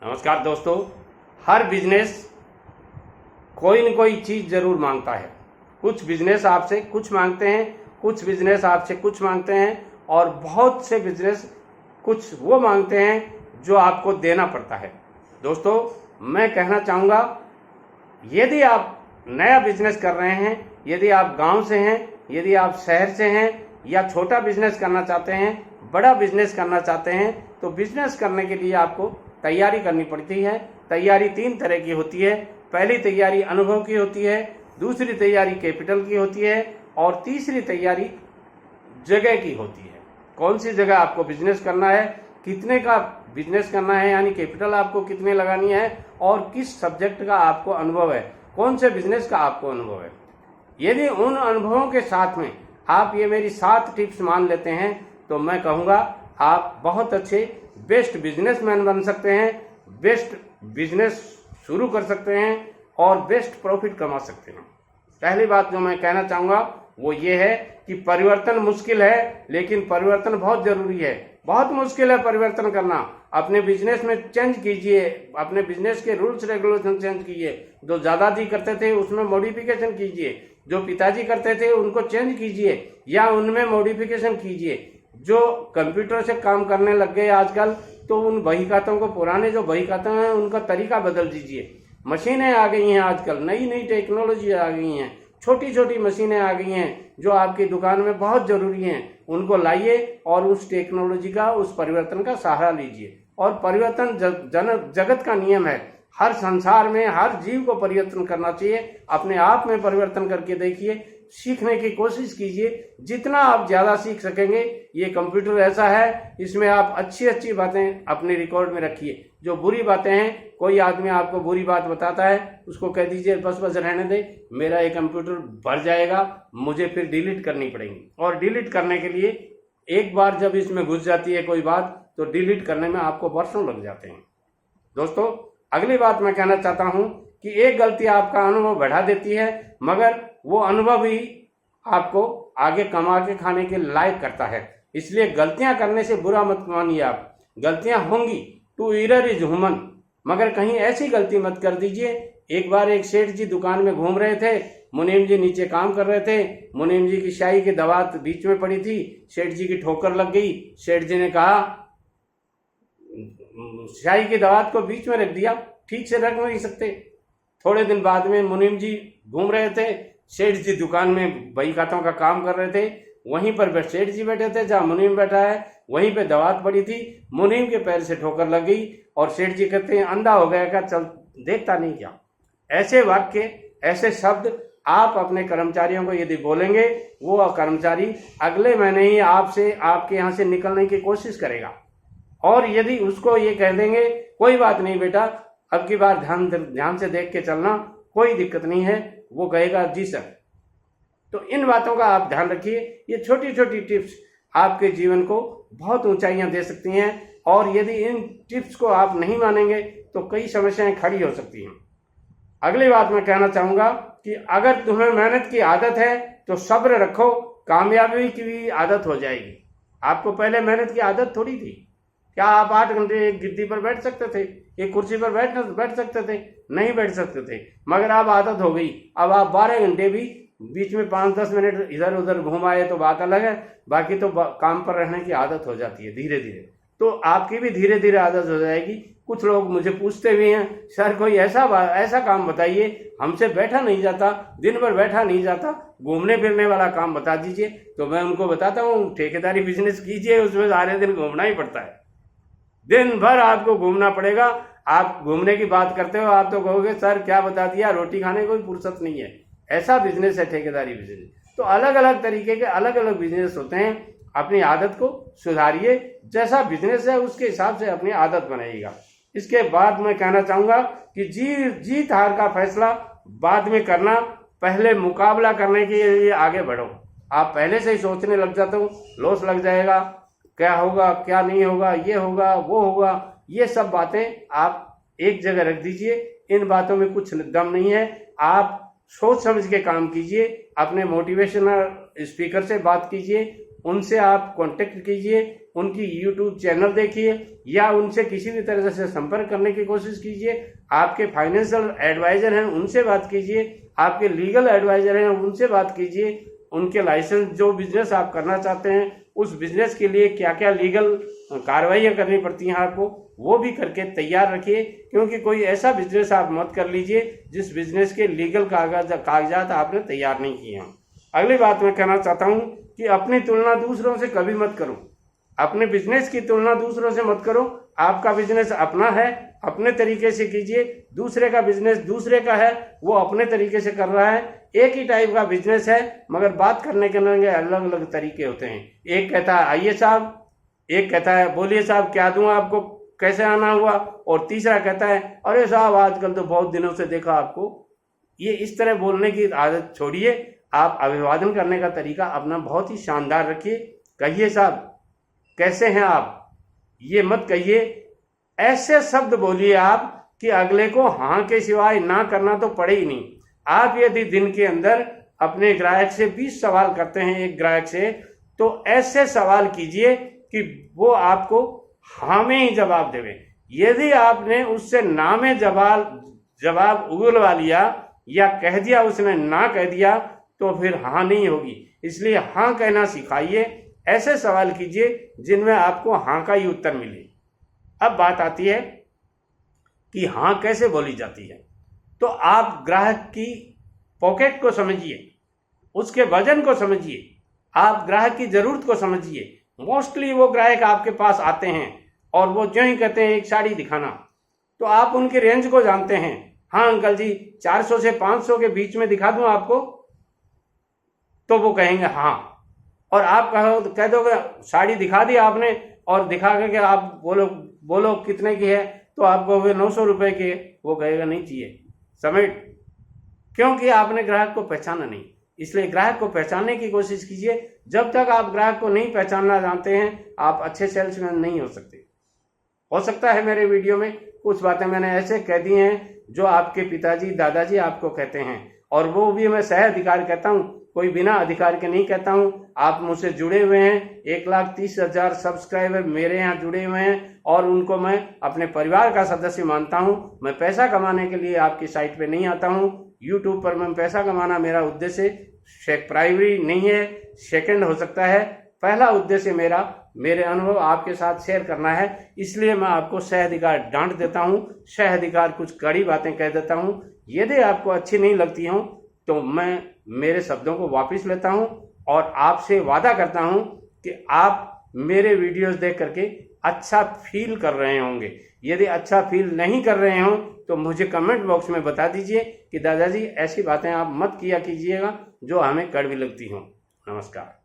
नमस्कार दोस्तों। हर बिजनेस कोई न कोई चीज़ ज़रूर मांगता है। कुछ बिजनेस आपसे कुछ मांगते हैं, कुछ बिजनेस आपसे कुछ मांगते हैं और बहुत से बिजनेस कुछ वो मांगते हैं जो आपको देना पड़ता है। दोस्तों, मैं कहना चाहूँगा, यदि आप नया बिजनेस कर रहे हैं, यदि आप गांव से हैं, यदि आप शहर से हैं या छोटा बिजनेस करना चाहते हैं, बड़ा बिजनेस करना चाहते हैं, तो बिजनेस करने के लिए आपको तैयारी करनी पड़ती है। तैयारी 3 तरह की होती है। पहली तैयारी अनुभव की होती है, दूसरी तैयारी कैपिटल की होती है और तीसरी तैयारी जगह की होती है। कौन सी जगह आपको बिजनेस करना है, कितने का बिजनेस करना है, यानी कैपिटल आपको कितने लगानी है और किस सब्जेक्ट का आपको अनुभव है, कौन से बिजनेस का आपको अनुभव है। यदि उन अनुभवों के साथ में आप ये मेरी 7 टिप्स मान लेते हैं तो मैं कहूँगा आप बहुत अच्छे बेस्ट बिजनेसमैन बन सकते हैं, बेस्ट बिजनेस शुरू कर सकते हैं और बेस्ट प्रॉफिट कमा सकते हैं। पहली बात जो मैं कहना चाहूँगा वो ये है कि परिवर्तन मुश्किल है, लेकिन परिवर्तन बहुत जरूरी है। बहुत मुश्किल है परिवर्तन करना। अपने बिजनेस में चेंज कीजिए, अपने बिजनेस के रूल्स रेगुलेशन चेंज कीजिए। जो दादाजी करते थे उसमें मॉडिफिकेशन कीजिए, जो पिताजी करते थे उनको चेंज कीजिए या उनमें मॉडिफिकेशन कीजिए। जो कंप्यूटर से काम करने लग गए आजकल, तो उन बही खातों को, पुराने जो बही खाते हैं उनका तरीका बदल दीजिए। मशीनें आ गई हैं आजकल, नई नई टेक्नोलॉजी आ गई हैं, छोटी छोटी मशीनें आ गई हैं जो आपकी दुकान में बहुत ज़रूरी हैं। उनको लाइए और उस टेक्नोलॉजी का, उस परिवर्तन का सहारा लीजिए। और परिवर्तन जगत का नियम है। हर संसार में हर जीव को परिवर्तन करना चाहिए। अपने आप में परिवर्तन करके देखिए, सीखने की कोशिश कीजिए। जितना आप ज़्यादा सीख सकेंगे, ये कंप्यूटर ऐसा है, इसमें आप अच्छी अच्छी बातें अपने रिकॉर्ड में रखिए। जो बुरी बातें हैं, कोई आदमी आपको बुरी बात बताता है, उसको कह दीजिए बस रहने दे, मेरा ये कंप्यूटर भर जाएगा, मुझे फिर डिलीट करनी पड़ेगी। और डिलीट करने के लिए एक बार जब इसमें घुस जाती है कोई बात, तो डिलीट करने में आपको वर्षों लग जाते हैं। दोस्तों, अगली बात मैं कहना चाहता हूं कि एक गलती आपका अनुभव बढ़ा देती है, मगर वो अनुभव ही आपको आगे कमा के खाने के लायक करता है। इसलिए गलतियां करने से बुरा मत मानिए। आप गलतियां होंगी, टू एरर इज ह्यूमन, मगर कहीं ऐसी गलती मत कर दीजिए। एक बार एक सेठ जी दुकान में घूम रहे थे, मुनीम जी नीचे काम कर रहे थे। मुनीम जी की शाही की दवात बीच में पड़ी थी, सेठ जी की ठोकर लग गई। सेठ जी ने कहा, शाही की दवात को बीच में रख दिया, ठीक से रख नहीं सकते। थोड़े दिन बाद में मुनीम जी घूम रहे थे, सेठ जी दुकान में बही खातों का काम कर रहे थे। वहीं पर सेठ जी बैठे थे, जहाँ मुनीम बैठा है वहीं पे दवात पड़ी थी। मुनीम के पैर से ठोकर लग गई और सेठ जी कहते हैं, अंधा हो गया क्या, चल देखता नहीं क्या। ऐसे वाक्य, ऐसे शब्द आप अपने कर्मचारियों को यदि बोलेंगे, वो कर्मचारी अगले महीने ही आपसे, आपके यहाँ से निकलने की कोशिश करेगा। और यदि उसको ये कह देंगे, कोई बात नहीं बेटा, अब की बार ध्यान से देख के चलना, कोई दिक्कत नहीं है, वो कहेगा जी सर। तो इन बातों का आप ध्यान रखिए। ये छोटी छोटी टिप्स आपके जीवन को बहुत ऊंचाइयां दे सकती हैं। और यदि इन टिप्स को आप नहीं मानेंगे तो कई समस्याएं खड़ी हो सकती हैं। अगली बात मैं कहना चाहूँगा कि अगर तुम्हें मेहनत की आदत है तो सब्र रखो, कामयाबी की भी आदत हो जाएगी। आपको पहले मेहनत की आदत थोड़ी थी। क्या आप 8 घंटे एक गिद्दी पर बैठ सकते थे, एक कुर्सी पर बैठ सकते थे? नहीं बैठ सकते थे, मगर अब आदत हो गई। अब आप 12 घंटे भी बीच में 5-10 मिनट इधर उधर घूम आए तो बात अलग है, बाकी तो काम पर रहने की आदत हो जाती है धीरे धीरे। तो आपकी भी धीरे धीरे आदत हो जाएगी। कुछ लोग मुझे पूछते भी हैं, सर कोई ऐसा काम बताइए, हमसे बैठा नहीं जाता, दिन भर बैठा नहीं जाता, घूमने फिरने वाला काम बता दीजिए। तो मैं उनको बताता हूँ, ठेकेदारी बिजनेस कीजिए, उसमें सारे दिन घूमना ही पड़ता है, दिन भर आपको घूमना पड़ेगा। आप घूमने की बात करते हो, आप तो कहोगे सर क्या बता दिया, रोटी खाने कोई फुर्सत नहीं है। ऐसा बिजनेस है ठेकेदारी बिजनेस। तो अलग अलग तरीके के अलग अलग बिजनेस होते हैं। अपनी आदत को सुधारिए, जैसा बिजनेस है उसके हिसाब से अपनी आदत बनाइएगा। इसके बाद मैं कहना चाहूँगा कि जीत हार का फैसला बाद में करना, पहले मुकाबला करने के लिए आगे बढ़ो। आप पहले से ही सोचने लग जाते हो, लॉस लग जाएगा, क्या होगा क्या नहीं होगा, ये होगा वो होगा, ये सब बातें आप एक जगह रख दीजिए। इन बातों में कुछ दम नहीं है। आप सोच समझ के काम कीजिए, अपने मोटिवेशनल स्पीकर से बात कीजिए, उनसे आप कांटेक्ट कीजिए, उनकी यूट्यूब चैनल देखिए या उनसे किसी भी तरह से संपर्क करने की कोशिश कीजिए। आपके फाइनेंशियल एडवाइजर हैं उनसे बात कीजिए, आपके लीगल एडवाइजर हैं उनसे बात कीजिए। उनके लाइसेंस, जो बिजनेस आप करना चाहते हैं उस बिजनेस के लिए क्या क्या लीगल कार्रवाइयाँ करनी पड़ती हैं आपको, वो भी करके तैयार रखिए। क्योंकि कोई ऐसा बिजनेस आप मत कर लीजिए जिस बिजनेस के लीगल कागजात आपने तैयार नहीं किए हैं। अगली बात मैं कहना चाहता हूँ कि अपनी तुलना दूसरों से कभी मत करो। अपने बिजनेस की तुलना दूसरों से मत करो। आपका बिजनेस अपना है, अपने तरीके से कीजिए। दूसरे का बिजनेस दूसरे का है, वो अपने तरीके से कर रहा है। एक ही टाइप का बिजनेस है मगर बात करने के अलग अलग तरीके होते हैं। एक कहता है आइए साहब, एक कहता है बोलिए साहब क्या दूं आपको, कैसे आना हुआ, और तीसरा कहता है अरे साहब आजकल तो बहुत दिनों से देखा आपको। ये इस तरह बोलने की आदत छोड़िए। आप अभिवादन करने का तरीका अपना बहुत ही शानदार रखिए। कहिए साहब कैसे हैं आप, ये मत कहिए। ऐसे शब्द बोलिए आप कि अगले को हाँ के सिवाय ना करना तो पड़े ही नहीं। आप यदि दिन के अंदर अपने ग्राहक से 20 सवाल करते हैं एक ग्राहक से, तो ऐसे सवाल कीजिए कि वो आपको हाँ में ही जवाब देवे। यदि आपने उससे ना में जवाब उगलवा लिया या कह दिया उसने ना कह दिया तो फिर हाँ नहीं होगी। इसलिए हाँ कहना सिखाइए। ऐसे सवाल कीजिए जिनमें आपको हाँ का ही उत्तर मिले। अब बात आती है कि हाँ कैसे बोली जाती है। तो आप ग्राहक की पॉकेट को समझिए, उसके वजन को समझिए, आप ग्राहक की जरूरत को समझिए। मोस्टली वो ग्राहक आपके पास आते हैं और वो जो ही कहते हैं एक साड़ी दिखाना, तो आप उनके रेंज को जानते हैं। हाँ अंकल जी 400 से 500 के बीच में दिखा दूं आपको, तो वो कहेंगे हाँ। और आप कह दोगे साड़ी दिखा दी आपने और दिखा के आप बोलो कितने की है, तो आप कहोगे 900 रुपए की, वो कहेगा नहीं चाहिए समेट। क्योंकि आपने ग्राहक को पहचाना नहीं। इसलिए ग्राहक को पहचानने की कोशिश कीजिए। जब तक आप ग्राहक को नहीं पहचानना जानते हैं आप अच्छे सेल्समैन नहीं हो सकते। हो सकता है मेरे वीडियो में कुछ बातें मैंने ऐसे कह दी हैं जो आपके पिताजी दादाजी आपको कहते हैं, और वो भी मैं सह अधिकार कहता हूँ, कोई बिना अधिकार के नहीं कहता हूँ। आप मुझसे जुड़े हुए हैं, 1,30,000 सब्सक्राइबर मेरे यहाँ जुड़े हुए हैं और उनको मैं अपने परिवार का सदस्य मानता हूँ। मैं पैसा कमाने के लिए आपकी साइट पे नहीं आता हूँ। यूट्यूब पर मैं पैसा कमाना मेरा उद्देश्य प्राइमरी नहीं है, सेकंड हो सकता है। पहला उद्देश्य मेरे अनुभव आपके साथ शेयर करना है। इसलिए मैं आपको सह अधिकार डांट देता हूँ, सह अधिकार कुछ कड़ी बातें कह देता हूँ। यदि आपको अच्छी नहीं लगती हों तो मैं मेरे शब्दों को वापस लेता हूं और आपसे वादा करता हूं कि आप मेरे वीडियोस देख करके अच्छा फील कर रहे होंगे। यदि अच्छा फील नहीं कर रहे हो तो मुझे कमेंट बॉक्स में बता दीजिए कि दादाजी ऐसी बातें आप मत किया कीजिएगा जो हमें कड़वी लगती हों। नमस्कार।